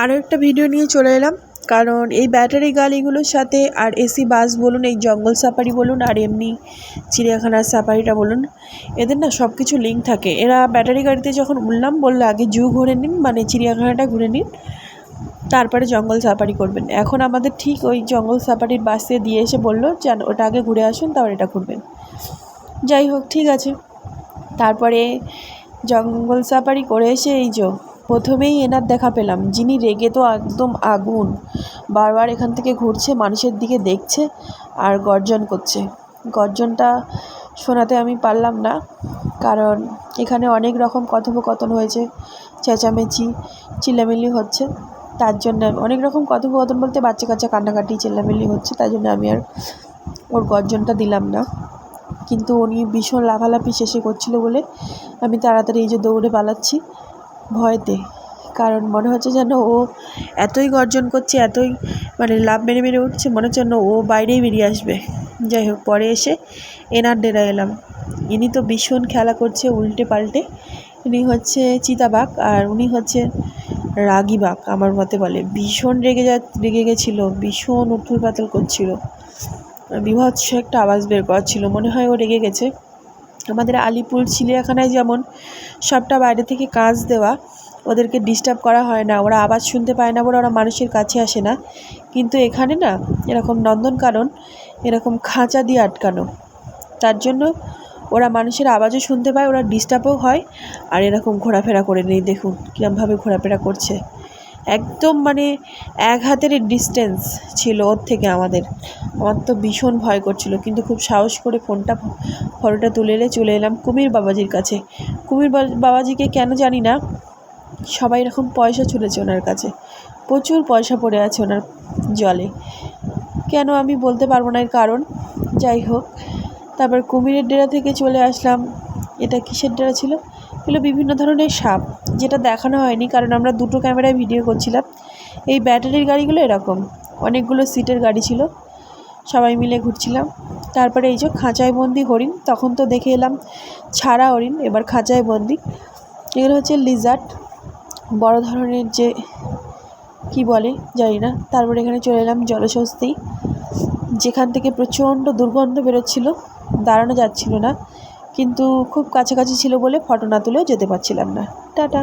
আরও একটা ভিডিও নিয়ে চলে এলাম, কারণ এই ব্যাটারি গাড়িগুলোর সাথে আর এসি বাস বলুন, এই জঙ্গল সাফারি বলুন, আর এমনি চিড়িয়াখানার সাফারিটা বলুন, এদের না সব কিছু লিঙ্ক থাকে। এরা ব্যাটারি গাড়িতে যখন উঠলাম বললো আগে জু ঘুরে নিন, মানে চিড়িয়াখানাটা ঘুরে নিন, তারপরে জঙ্গল সাফারি করবেন। এখন আমাদের ঠিক ওই জঙ্গল সাফারির বাসে দিয়ে এসে বললো যে ওটা আগে ঘুরে আসুন, তারপর এটা ঘুরবেন। যাই হোক, ঠিক আছে। তারপরে জঙ্গল সাফারি করে এসে এই যে প্রথমেই এনার দেখা পেলাম, যিনি রেগে তো একদম আগুন, বারবার এখান থেকে ঘুরছে, মানুষের দিকে দেখছে আর গর্জন করছে। গর্জনটা শোনাতে আমি পারলাম না, কারণ এখানে অনেক রকম কথোপকথন হয়েছে, চেঁচামেচি চিল্লামিল্লি হচ্ছে। তার জন্য অনেক রকম কথোপকথন বলতে বাচ্চা কাচ্চা কান্নাকাটি চিল্লামিল্লি হচ্ছে, তাই জন্য আমি আর ওর গর্জনটা দিলাম না। কিন্তু উনি ভীষণ লাফালাফি শেষে করছিল বলে আমি তাড়াতাড়ি এই যে দৌড়ে পালাচ্ছি ভয়তে, কারণ মনে হচ্ছে যেন ও এতই গর্জন করছে, এতই মানে লাফ মেরে মেরে উঠছে, মনে হচ্ছে যেন ও বাইরেই বেরিয়ে আসবে। যাই হোক, পরে এসে এনার ডেরা এলাম। ইনি তো ভীষণ খেলা করছে উল্টে পাল্টে। ইনি হচ্ছে চিতাবাঘ আর উনি হচ্ছে রাগী বাঘ আমার মতে বলে। ভীষণ রেগে গেছিলো, ভীষণ উথল পাথল করছিল, বীভৎস একটা আওয়াজ বের করছিল, মনে হয় ও রেগে গেছে। আমাদের আলিপুর চিড়িয়াখানায় যেমন সবটা বাইরে থেকে কাঁচ দেওয়া, ওদেরকে ডিস্টার্ব করা হয় না, ওরা আওয়াজ শুনতে পায় না বলে ওরা মানুষের কাছে আসে না। কিন্তু এখানে না এরকম নন্দনকানন এরকম খাঁচা দিয়ে আটকানো, তার জন্য ওরা মানুষের আওয়াজও শুনতে পায়, ওরা ডিস্টার্বও হয়, আর এরকম ঘোরাফেরা করে নেই। দেখুন কীরকমভাবে ঘোরাফেরা করছে, একদম মানে এক হাতের ডিস্টেন্স ছিল ওর থেকে আমাদের। আমার তো ভীষণ ভয় করছিল, কিন্তু খুব সাহস করে ফটোটা তুলে চলে এলাম কুমির বাবাজির কাছে। কুমির বাবাজিকে কেন জানি না সবাই এরকম পয়সা ছুঁড়েছে ওনার কাছে, প্রচুর পয়সা পড়ে আছে ওনার জলে, কেন আমি বলতে পারবো না এর কারণ। যাই হোক, তারপর কুমিরের ডেরা থেকে চলে আসলাম। এটা কিসের ডেরা ছিল? এগুলো বিভিন্ন ধরনের সাপ, যেটা দেখানো হয়নি কারণ আমরা দুটো ক্যামেরায় ভিডিও করছিলাম। এই ব্যাটারির গাড়িগুলো এরকম অনেকগুলো সিটের গাড়ি ছিল, সবাই মিলে ঘুরছিলাম। তারপরে এই যে খাঁচায় বন্দি হরিণ, তখন তো দেখে এলাম ছাড়া হরিণ, এবার খাঁচায় বন্দি। এগুলো হচ্ছে লিজার্ড, বড় ধরনের, যে কি বলে জানি না। তারপরে এখানে চলে এলাম জলস্বস্তি, যেখান থেকে প্রচণ্ড দুর্গন্ধ বেরোচ্ছিল, দাঁড়ানো যাচ্ছিল না, কিন্তু খুব কাছাকাছি ছিল বলে ফটো না তুলেও যেতে পারছিলাম না। টাটা।